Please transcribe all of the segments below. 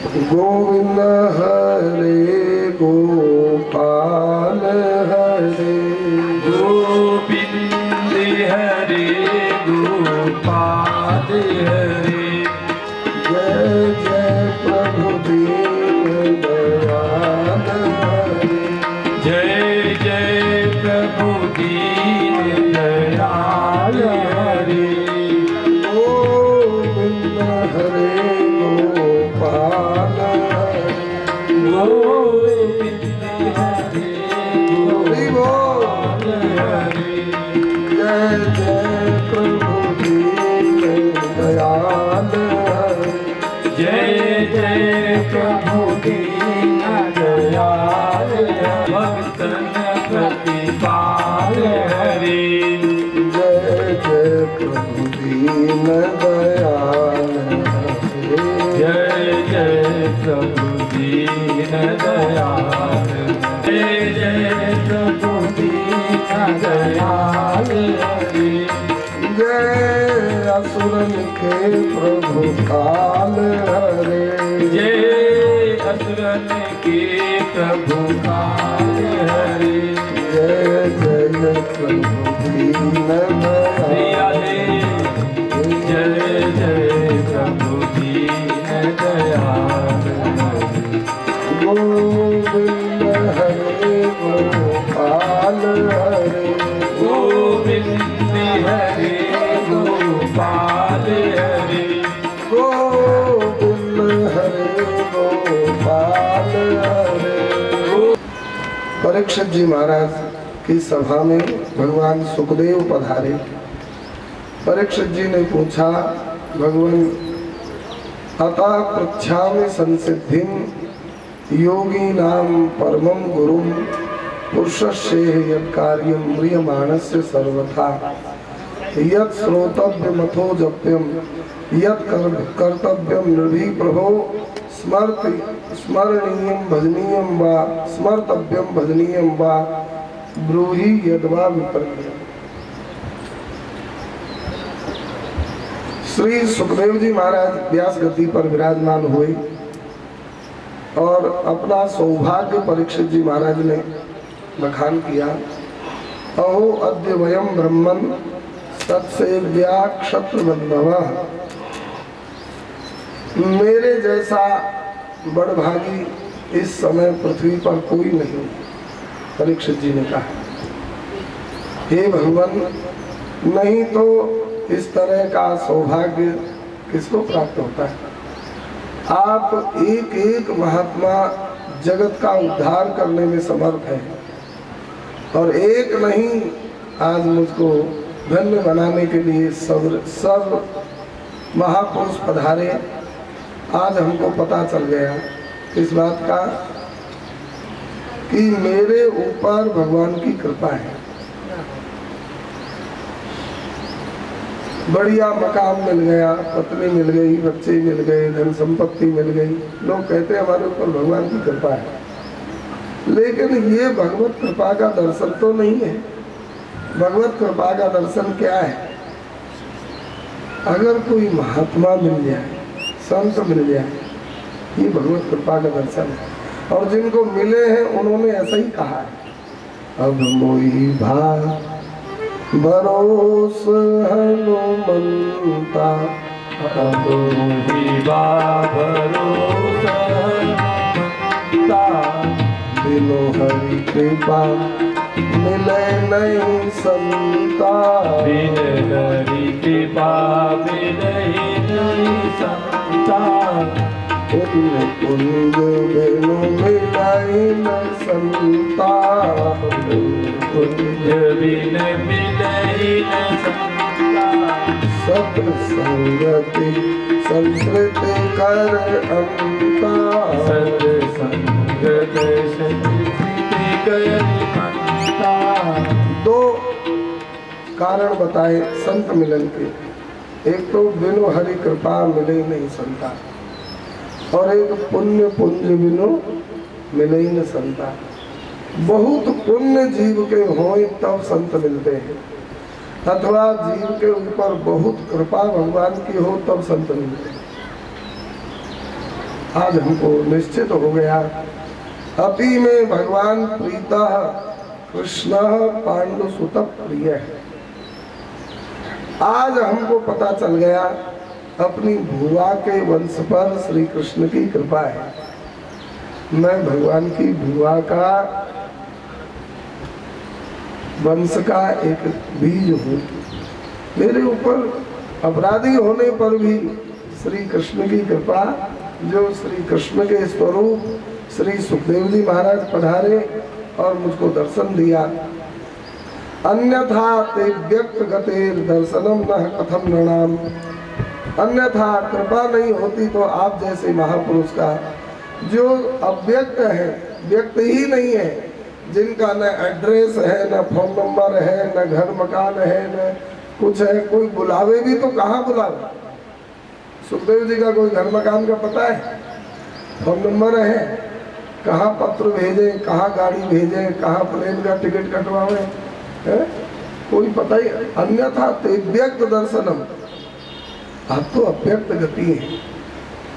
गोविंद हरे गोपाल हरे गोविंद हरे गोपाल हरे जय जय प्रभु दीन दयाल हरे जय जय प्रभु दीन दयाल हरे गोविंद हरे गोपाल हरे गोविंद हरे गोपाल हरे जय जय प्रभु दीन दयाल हरे जय जय प्रभु दीन दयाल भक्तन प्रतिपाल हरे जय जय प्रभु दीन दयाल हरे जय जय प्रभु दीन दयाल जय जय प्रभु दीन दयाल हरे जय असुरन के प्रभु काल हरे जय असुरन के प्रभु काल हरे जय जय प्रभु दीन दयाल जय जय प्रभु दीन दयाल गोविंद हरे गोपाल हरे गोविंद हरे गोपाल हरे गोविंद हरे गोपाल हरे। परीक्षित जी महाराज की सभा में भगवान सुखदेव पधारे। परीक्षित जी ने पूछा, भगवान अतः पृच्छामि संसिद्धिं योगी नाम परमं गुरुं पुरुषस्य यत् कार्यं म्रियमाणस्य सर्वथा यत् श्रोतव्यमथो जप्यं यत् कर्तव्यं निर्भि प्रभो स्मरणीयं भजनीयं वा स्मर्तव्यं भजनीयं वा ब्रूहि यद्वा विपर्ययम्। श्री सुखदेव जी महाराज व्यास गद्दी पर विराजमान हुए और अपना सौभाग्य परीक्षित जी महाराज ने बखान किया। अहो अद्य वयम ब्रह्मन् सत्सेव्या क्षत्रबन्धवः। मेरे जैसा बड़भागी इस समय पृथ्वी पर कोई नहीं। परीक्षित जी ने कहा, हे भगवान, नहीं तो इस तरह का सौभाग्य किसको प्राप्त होता है। आप एक एक महात्मा जगत का उद्धार करने में समर्थ हैं और एक नहीं, आज मुझको धन्य बनाने के लिए सब महापुरुष पधारे। आज हमको पता चल गया इस बात का कि मेरे ऊपर भगवान की कृपा है। बढ़िया मकाम मिल गया, पत्नी मिल गई, बच्चे मिल गए, धन संपत्ति मिल गई। लोग कहते हैं हमारे ऊपर भगवान की कृपा है, लेकिन ये भगवत कृपा का दर्शन तो नहीं है। भगवत कृपा का दर्शन क्या है? अगर कोई महात्मा मिल जाए, संत मिल जाए, ये भगवत कृपा का दर्शन है। और जिनको मिले हैं उन्होंने ऐसा ही कहा है, अब मोही भा भरोस हनुमंता, अब विवा भरोस हनुमंता, बिनु हरि कृपा मिले नहीं संता, बिन हरि कृपा मिले नहीं संता, कुंज बिनु मिलाई न संता, कुंज बिन मिले न संता, सत्संगति संस्कृति कर अंता, सत्संगत संस्कृति कर अंता। दो कारण बताए संत मिलन के। एक तो बिनु हरि कृपा मिले नहीं संता, और एक पुण्य पुंज बिनु मिले न संता। बहुत पुण्य जीव के होए तब संत मिलते हैं, अथवा जीव के ऊपर बहुत कृपा भगवान की हो तब संत मिलते हैं। आज हमको निश्चित हो गया, अपि में भगवान प्रीतः कृष्ण पांडु सुत प्रिय है। आज हमको पता चल गया अपनी भुआ के वंश पर श्री कृष्ण की कृपा है। मैं भगवान की भुआ का वंश का एक बीज हूँ। मेरे ऊपर अपराधी होने पर भी श्री कृष्ण की कृपा, जो श्री कृष्ण के स्वरूप श्री सुखदेव जी महाराज पधारे और मुझको दर्शन दिया। अन्यथा ते व्यक्त गतेर दर्शनम न कथम नृणाम। अन्यथा कृपा नहीं होती तो आप जैसे महापुरुष का, जो अव्यक्त है, व्यक्त ही नहीं है, जिनका न एड्रेस है, न फोन नंबर है, न घर मकान है, न कुछ है, कोई बुलावे भी तो कहाँ बुलावे। सुखदेव जी का कोई घर मकान का पता है, फोन नंबर है, कहाँ पत्र भेजे, कहाँ गाड़ी भेजे, कहाँ प्लेन का टिकट कटवावे है, कोई पता ही। अन्यथा ते व्यक्त दर्शनम, आप तो अव्यक्त गति है।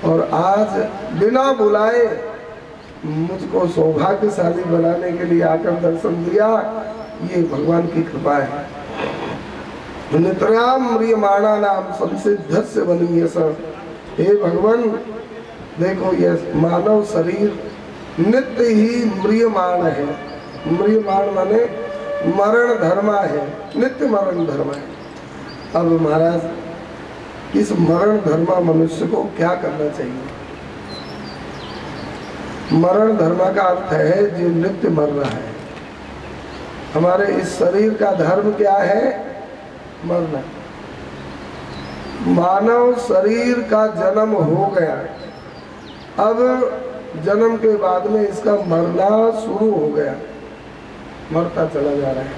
और आज बिना बुलाए मुझको सौभाग्यशाली बनाने के लिए आकर दर्शन दिया, ये भगवान की कृपा है। नितराम म्रियमाणा नाम संसिद्ध से बनी है सर। हे भगवान, देखो ये मानव शरीर नित्य ही म्रियमाण है। म्रियमाण माने मरण धर्मा है, नित्य मरण धर्मा है। अब महाराज, इस मरण धर्मा मनुष्य को क्या करना चाहिए? मरण धर्मा का अर्थ है जो नित्य मर रहा है। हमारे इस शरीर का धर्म क्या है? मरना। मानव शरीर का जन्म हो गया, अब जन्म के बाद में इसका मरना शुरू हो गया, मरता चला जा रहा है।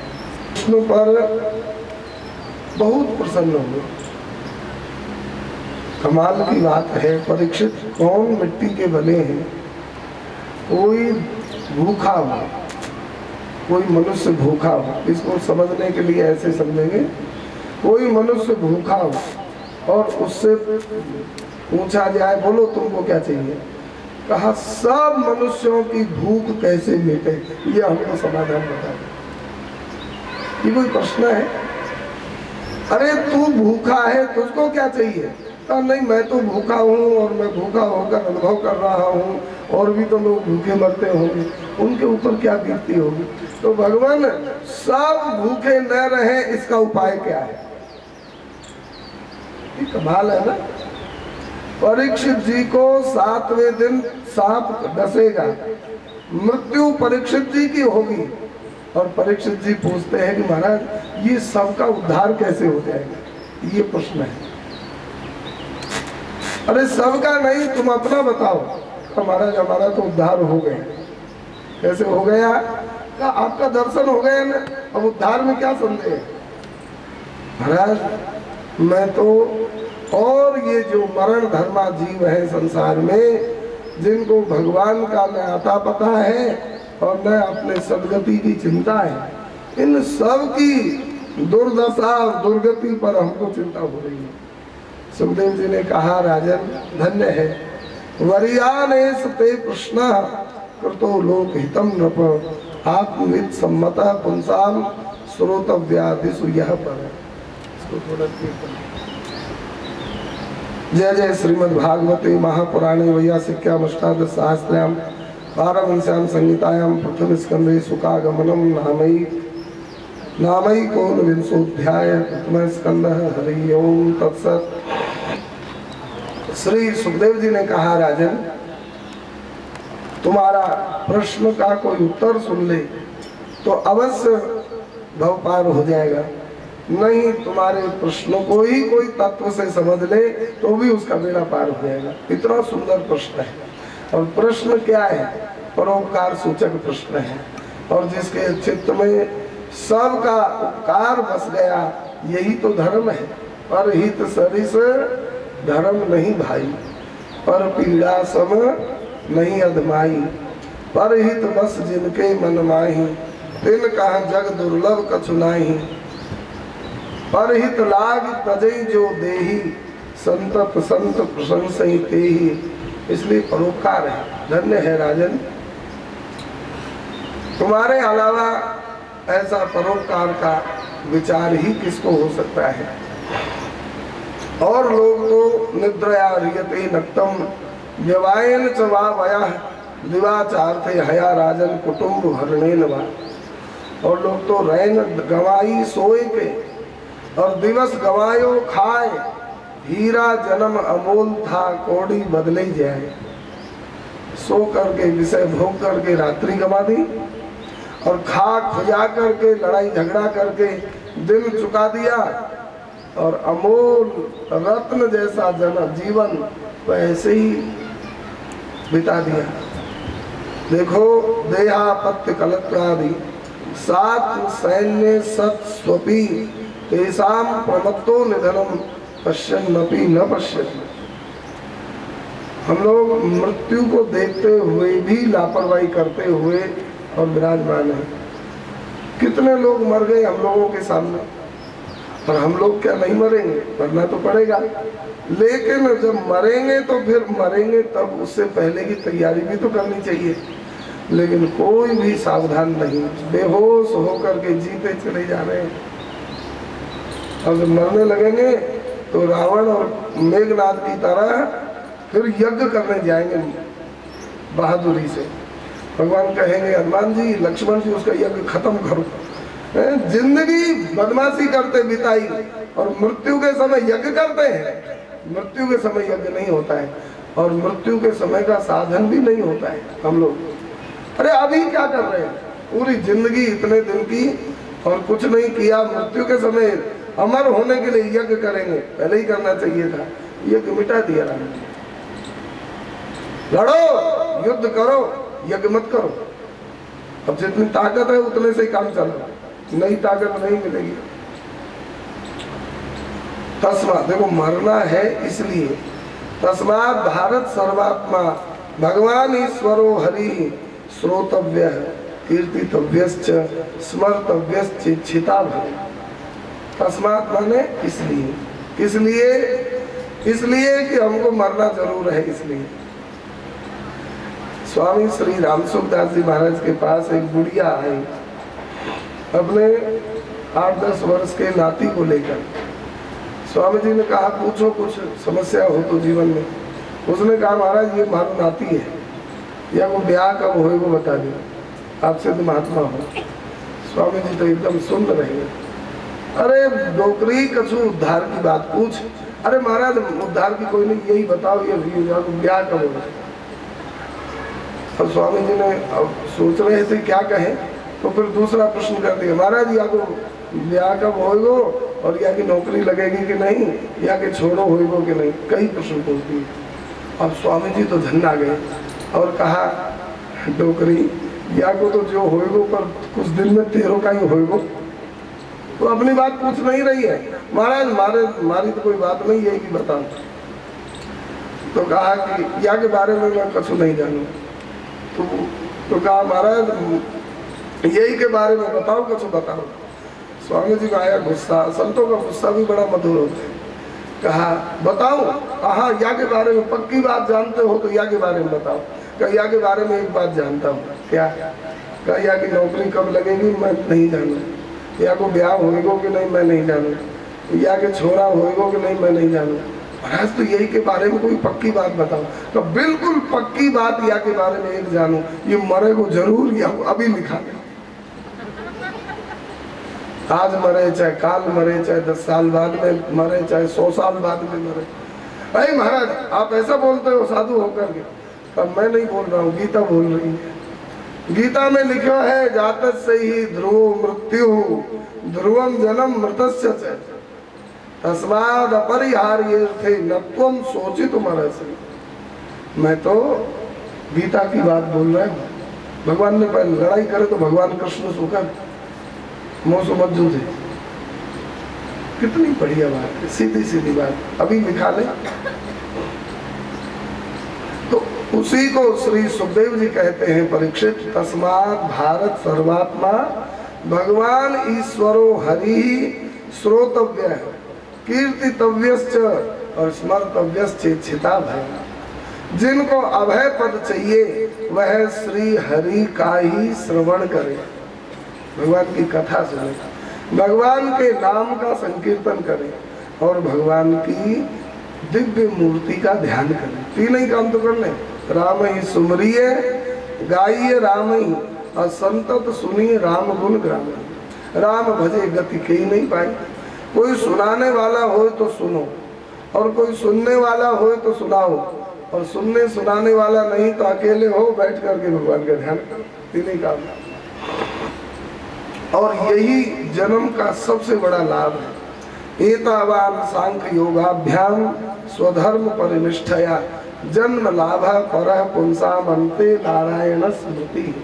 विष्णु पर बहुत प्रसन्न हुए। कमाल की बात है, परीक्षित कौन मिट्टी के बने हैं? कोई भूखा हो, कोई मनुष्य भूखा हो, इसको समझने के लिए ऐसे समझेंगे, कोई मनुष्य भूखा हो और उससे पूछा जाए बोलो तुमको क्या चाहिए, कहा सब मनुष्यों की भूख कैसे मिटे, ये हमको समाधान बता दो। ये कोई प्रश्न है? अरे तू भूखा है, तुझको क्या चाहिए? कहा नहीं, मैं तो भूखा हूँ और मैं भूखा होकर अनुभव कर रहा हूँ, और भी तो लोग भूखे मरते होंगे, उनके ऊपर क्या बीतती होगी। तो भगवान सब भूखे न रहे, इसका उपाय क्या है? ये कमाल है ना। परीक्षित जी को 7वें दिन सांप डसेगा, मृत्यु परीक्षित जी की होगी, और परीक्षित जी पूछते हैं कि महाराज ये सबका उद्धार कैसे हो जाएगा? ये प्रश्न है। अरे सबका नहीं, तुम अपना बताओ। महाराज हमारा तो उद्धार हो गया। कैसे हो गया? आपका दर्शन हो गया ना, अब उद्धार में क्या संदेह? महाराज मैं तो, और ये जो मरण धर्मा जीव है संसार में, जिनको भगवान का न आता पता है और न अपने सदगति की चिंता है, इन सब की दुर्दशा और दुर्गति पर हमको चिंता हो रही है। सुखदेव जी ने कहा राजन धन्य है, वरियानेश ते कृष्ण कृतो लोक हितम नृप आत्मविद सम्मतः पुंसाम श्रोतव्यादिषु यः पर। जय जय श्रीमद् भागवते महापुराणे वैयासिक्याम अष्टादश सहस्रायाम पारमहंस्याम संहितायां प्रथम स्कंदे सुखागमनम नामैकोनविंशोऽध्याय प्रथम स्कंदः। हरि ओम तत्सत्। श्री सुखदेव जी ने कहा राजन, तुम्हारा प्रश्न का कोई उत्तर सुन ले तो अवश्य भव पार हो जाएगा, नहीं तुम्हारे प्रश्नों को ही कोई तत्व से समझ ले तो भी उसका बेड़ा पार हो जाएगा। इतना सुंदर प्रश्न है। और प्रश्न क्या है? परोपकार सूचक प्रश्न है, और जिसके चित्त में सबका उपकार बस गया, यही तो धर्म है। पर हित सरिस धर्म नहीं भाई, पर पीड़ा सम नहीं अधमाई, पर हित बस जिनके मन माही, तिन कहा जग दुर्लभ कछु नाही, पर हित लाग तजई जो देही, संतत संत प्रशंसई तेही, इसलिए परोपकार है। धन्य है राजन, तुम्हारे अलावा ऐसा परोपकार का विचार ही किसको हो सकता है। और लोग तो निद्रया रियते नक्तम व्यवायन च वा वयः दिवाचार्थे हया राजन कुटुंब हरणेन वा। और लोग तो रैन गवाई सोए के और दिवस गवायो खाए, हीरा जन्म अमोल था कौड़ी बदले जाए। सो करके विषय भोग करके रात्रि गवा दी और खा खुजा करके लड़ाई झगड़ा करके दिन चुका दिया और अमोल रत्न जैसा जीवन वैसे ही बिता दिया। देखो देहापत्य कलत्रादि सात सैन्य सत स्वपी तेसाम प्रमत्तो निधनम पश्यन्नपि न पश्यति। हम लोग मृत्यु को देखते हुए भी लापरवाही करते हुए और विराजमान है। कितने लोग मर गए हम लोगों के सामने, और हम लोग क्या नहीं मरेंगे? मरना तो पड़ेगा, लेकिन जब मरेंगे तो फिर मरेंगे तब उससे पहले की तैयारी भी तो करनी चाहिए। लेकिन कोई भी सावधान नहीं, बेहोश होकर के जीते चले जा रहे हैं। और जब मरने लगेंगे तो रावण और मेघनाद की तरह फिर यज्ञ करने जाएंगे बहादुरी से। भगवान कहेंगे हनुमान जी, लक्ष्मण जी, उसका यज्ञ खत्म करो। जिंदगी बदमाशी करते बिताई और मृत्यु के समय यज्ञ करते हैं। मृत्यु के समय यज्ञ नहीं होता है और मृत्यु के समय का साधन भी नहीं होता है। हम लोग अरे अभी क्या कर रहे हैं? पूरी जिंदगी इतने दिन की और कुछ नहीं किया। मृत्यु के समय अमर होने के लिए यज्ञ करेंगे, पहले ही करना चाहिए था। यज्ञ मिटा दिया राम जी। लड़ो, युद्ध करो, यज्ञ मत करो। अब जितनी ताकत है उतने से ही काम चलेगा, नई ताकत नहीं मिलेगी। तस्मात, देखो मरना है इसलिए, तस्मात भारत सर्वात्मा भगवान ईश्वरो हरि श्रोतव्य कीर्तितव्यश्च स्मर्तव्यश्च छिता भव। तस्मात माने इसलिए, इसलिए कि हमको मरना जरूर है। इसलिए स्वामी श्री रामसुखदास जी महाराज के पास एक बुढ़िया आई अपने 8-10 वर्ष के नाती को लेकर। स्वामी जी ने कहा पूछो, कुछ समस्या हो तो जीवन में। उसने कहा महाराज ये मारो नाती है, या वो ब्याह कब होए वो बता दो, आपसे तो महात्मा हो। स्वामी जी तो एकदम सुन रहे हैं। अरे डोकरी कछु उद्धार की बात पूछ। अरे महाराज उद्धार की कोई नहीं, यही बताओ ये ब्याह कब होगा। और स्वामी जी ने अब सोच रहे थे क्या कहें, तो फिर दूसरा प्रश्न कर दिया, महाराज या को ब्याह कब होएगो और या की नौकरी लगेगी कि नहीं, या के छोड़ो होएगो कि नहीं, कई प्रश्न पूछ दिए। अब स्वामी जी तो धन आ गए और कहा डोकरी या को तो जो होएगो पर कुछ दिन में तेरो का ही होएगो, तो अपनी बात पूछ नहीं रही है। महाराज मारी तो कोई बात नहीं, यही की बताओ। तो कहा कि या के बारे में मैं कछु नहीं जानू। तो कहा महाराज यही के बारे में बताओ, कुछ बताओ। स्वामी जी का आया गुस्सा। संतों का गुस्सा भी बड़ा मधुर होता है। कहा बताओ, हाँ या के बारे में पक्की बात जानते हो तो या के बारे में बताओ। कहा या के बारे में एक बात जानता हूँ। क्या? कहा या की नौकरी कब लगेगी मैं नहीं जानू, या को ब्याह होएगो कि नहीं मैं नहीं जानू, या के छोरा होएगो कि नहीं मैं नहीं जानू। महाराज तो यही के बारे में कोई पक्की बात बताओ। तो बिल्कुल पक्की बात या के बारे में एक जानू, ये मरे को जरूर या अभी लिखा दे। आज मरे चाहे काल मरे, चाहे 10 साल बाद में मरे, चाहे 100 साल बाद में मरे। अरे महाराज आप ऐसा बोलते हो साधु होकर के। तब मैं नहीं बोल रहा हूँ, गीता बोल रही है। गीता में लिखा है जातक से ही ध्रुव मृत्यु ध्रुवम जन्म मृतस्य च तस्माद अपरिहार्य थे नत्वम सोचित मरसि। मैं तो गीता की बात बोल रहा हूँ। भगवान ने पहले लड़ाई करे तो भगवान कृष्ण सुकर मोसो मज्जू थे। कितनी बढ़िया बात है, सीधी सीधी बात अभी लिखा ले। तो उसी को श्री सुखदेव जी कहते हैं परीक्षित, तस्मात् भारत सर्वात्मा भगवान ईश्वरो हरि श्रोतव्य कीर्तितव्यश्च और स्मर्तव्यश्च छिता भय। जिनको अभय पद चाहिए वह श्री हरि का ही श्रवण करे, भगवान की कथा सुने, भगवान के नाम का संकीर्तन करे और भगवान की दिव्य मूर्ति का ध्यान करे। तीन ही काम तो कर ले, राम ही सुमरिए गाइए राम ही और संतत सुनिए राम गुण ग्राम। राम भजे गति कही नहीं पाई। कोई सुनाने वाला हो तो सुनो और कोई सुनने वाला हो तो सुनाओ, और सुनने सुनाने वाला नहीं तो अकेले हो बैठ करके भगवान का ध्यान करो। तीन ही काम। और यही जन्म का सबसे बड़ा लाभ है। एतावान सांख्य योगाभ्याम स्वधर्म परिनिष्ठया जन्म लाभ परः पुंसाम अन्ते नारायण स्मृति।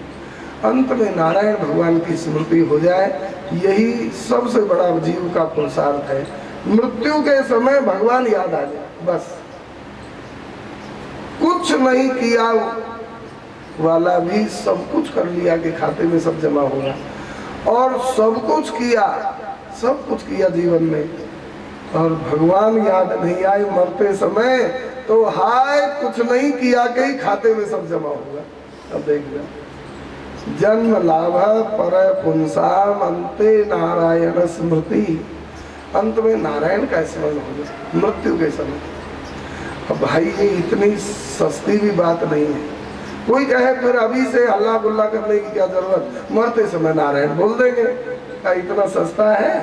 अंत में नारायण भगवान की स्मृति हो जाए, यही सबसे बड़ा जीव का पुरुषार्थ है। मृत्यु के समय भगवान याद आ जाए, बस। कुछ नहीं किया वाला भी सब कुछ कर लिया कि खाते में सब जमा होगा, और सब कुछ किया जीवन में, और भगवान याद नहीं आए मरते समय तो हाय कुछ नहीं किया कि खाते में सब जमा होगा। अब देख लो, जन्म लाभ पर पुंसाम अंते नारायण स्मृति। अंत में नारायण का स्मरण होगा मृत्यु के समय। अब भाई ये इतनी सस्ती भी बात नहीं है। कोई कहे फिर अभी से हल्ला गुल्ला करने की क्या जरूरत, मरते समय नारायण बोल देंगे। क्या इतना सस्ता है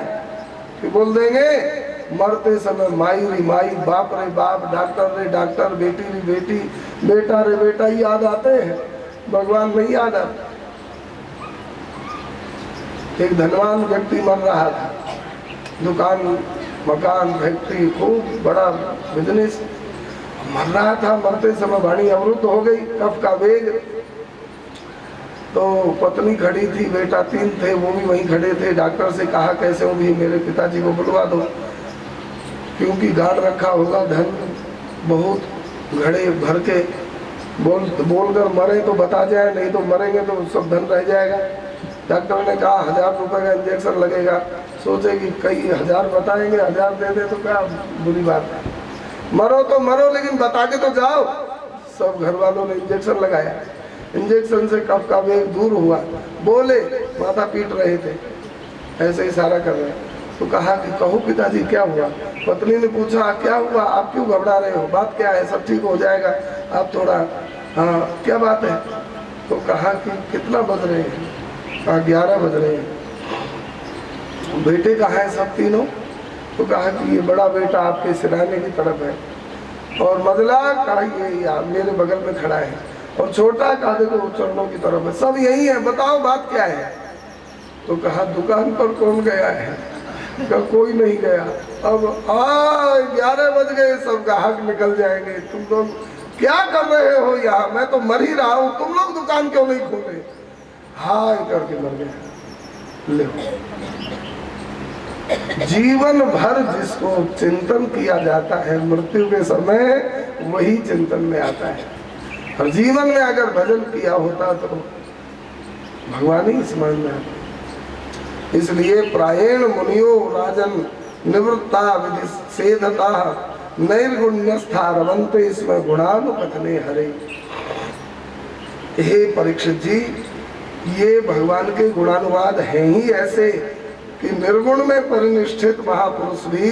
कि बोल देंगे? मरते समय माई रे माई, बाप रे बाप, डॉक्टर रे डॉक्टर, बेटी रे बेटी, बेटा रे बेटा याद आते हैं, भगवान नहीं याद आते। एक धनवान व्यक्ति मर रहा था, दुकान मकान फैक्ट्री खूब बड़ा बिजनेस, मर रहा था। मरते समय वाणी अवरुद्ध हो गई, कफ का वेग। तो पत्नी खड़ी थी, बेटा 3 थे, वो भी वहीं खड़े थे। डॉक्टर से कहा कैसे हो भी मेरे पिताजी को बुलवा दो, क्योंकि गाड़ रखा होगा, धन बहुत घड़े भर के। बोलकर मरे तो बता जाए, नहीं तो मरेंगे तो सब धन रह जाएगा। डॉक्टर ने कहा 1000 रुपए का इंजेक्शन लगेगा। सोचे कि कई 1000 बताएंगे, 1000 दे दे तो क्या बुरी बात है। मरो तो मरो लेकिन बता के तो जाओ। सब घर वालों ने इंजेक्शन लगाया, इंजेक्शन से कफ का वेग दूर हुआ। बोले, माथा पीट रहे थे, ऐसे इशारा कर रहे। तो कहा कि कहो पिताजी क्या हुआ? पत्नी ने पूछा क्या हुआ, आप क्यों घबरा रहे हो, बात क्या है, सब ठीक हो जाएगा, आप थोड़ा क्या बात है? तो कहा कि कितना बज रहे हैं? कहा 11 बज रहे हैं। बेटे कहाँ है सब तीनों? तो कहा कि ये बड़ा बेटा आपके सिराने की तरफ है, और मजला कहा ये मेरे बगल में खड़ा है, और छोटा कहा देखो चरणों की तरफ है, सब यही है, बताओ बात क्या है? तो कहा दुकान पर कौन गया है? कहा कोई नहीं गया। अब 11 बज गए, सब ग्राहक निकल जाएंगे, तुम लोग क्या कर रहे हो यहाँ? मैं तो मर ही रहा हूँ, तुम लोग दुकान क्यों नहीं खोले? हाय करके मर गए। ले जीवन भर जिसको चिंतन किया जाता है, मृत्यु के समय वही चिंतन में आता है। और जीवन में अगर भजन किया होता तो भगवान ही स्मरण में आता। इसलिए प्रायेण मुनियो राजन निवृत्ता विधि सेधता नैर्गुण्यस्था रमन्ते इसमें गुणानुकथने हरे। हे परीक्षित जी, ये भगवान के गुणानुवाद हैं ही ऐसे कि निर्गुण में परिनिष्ठित महापुरुष भी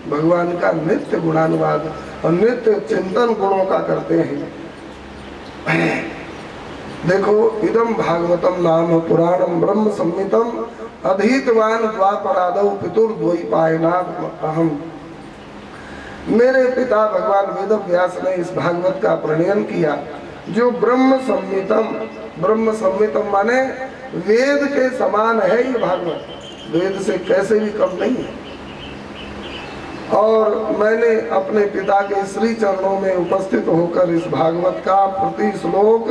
भगवान का नित्य गुणानुवाद और नित्य चिंतन गुणों का करते हैं। देखो, इदम भागवतम नाम पुराणम ब्रह्म संहितम अधीतवान द्वापरादौ पितुर्द्वैपायनाथ अहम। मेरे पिता भगवान वेद व्यास ने इस भागवत का प्रणयन किया, जो ब्रह्म संहितम माने वेद के समान है। ये भागवत वेद से कैसे भी कम नहीं है। और मैंने अपने पिता के श्री चरणों में उपस्थित होकर इस भागवत का प्रति श्लोक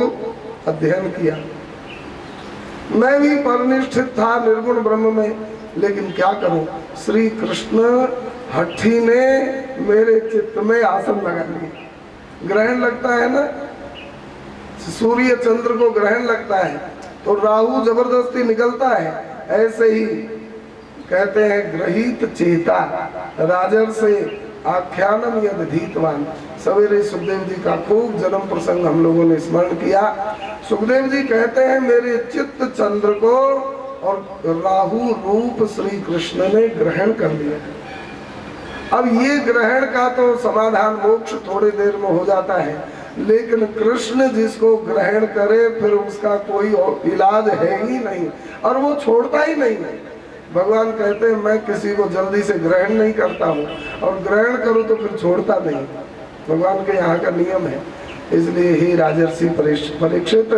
अध्ययन किया। मैं भी परिनिष्ठित था निर्गुण ब्रह्म में, लेकिन क्या करूं, श्री कृष्ण हठी ने मेरे चित्त में आसन लगा लिए। ग्रहण लगता है ना, सूर्य चंद्र को ग्रहण लगता है तो राहु जबरदस्ती निकलता है, ऐसे ही कहते हैं ग्रहीत चेता राजर्षि आख्यानम यद धीतवान। सवेरे सुखदेव जी का खूब जन्म प्रसंग हम लोगों ने स्मरण किया। सुखदेव जी कहते हैं मेरे चित्त चंद्र को और राहु रूप श्री कृष्ण ने ग्रहण कर लिया। अब ये ग्रहण का तो समाधान मोक्ष थोड़ी देर में हो जाता है, लेकिन कृष्ण जिसको ग्रहण करे फिर उसका कोई इलाज है ही नहीं और वो छोड़ता ही नहीं है। भगवान कहते हैं मैं किसी को जल्दी से ग्रहण नहीं करता हूँ और ग्रहण करूँ तो फिर छोड़ता नहीं। भगवान के यहाँ का नियम है। इसलिए ही राजर्षि परीक्षित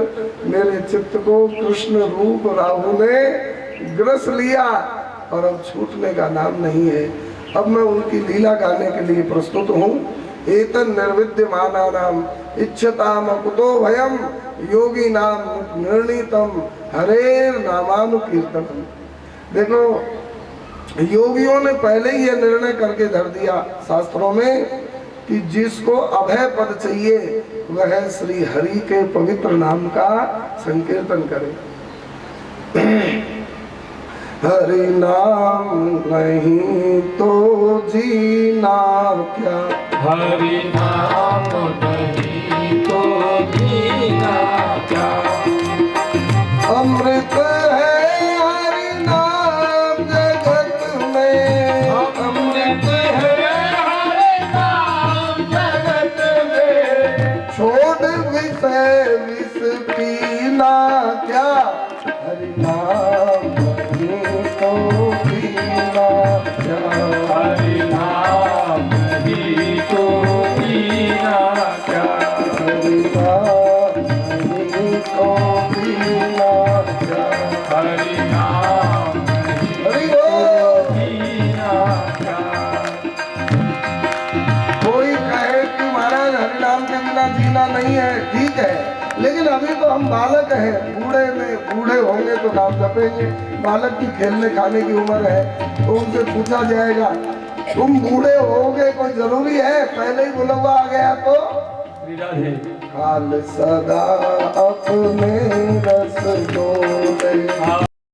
मेरे चित्त को कृष्ण रूप राहु ने ग्रस लिया और अब छूटने का नाम नहीं है। अब मैं उनकी लीला गाने के लिए प्रस्तुत हूँ। एतन निर्विद्यमानानाम इच्छताम कुतो भयम योगी नाम निर्णीतम हरेर नामानुकीर्तनम। देखो योगियों ने पहले ही यह निर्णय करके धर दिया शास्त्रों में कि जिसको अभय पद चाहिए वह श्री हरि के पवित्र नाम का संकीर्तन करे। हरि नाम नहीं तो जीना क्या, हरि नाम नहीं तो जीना क्या, अमृत है हरि नाम जगत में, अमृत है हरि नाम जगत में, छोड़ विषय विष पीना क्या, हरि नाम नहीं तो पीना क्या, हरि नाम नहीं तो जीना क्या, हरि नाम नहीं तो पीना क्या। हरि नाम हरि बोल। जीना क्या। कोई कहे कि महाराज हरि नाम के बिना जीना नहीं है, ठीक है, लेकिन अभी तो हम बालक हैं, बूढ़े होंगे तो नाम जपेंगे। बालक की खेलने खाने की उम्र है तो उनसे पूछा जाएगा तुम बूढ़े होगे कोई जरूरी है, पहले ही बुलवा आ गया तो हाल सदा अपने रस डोले।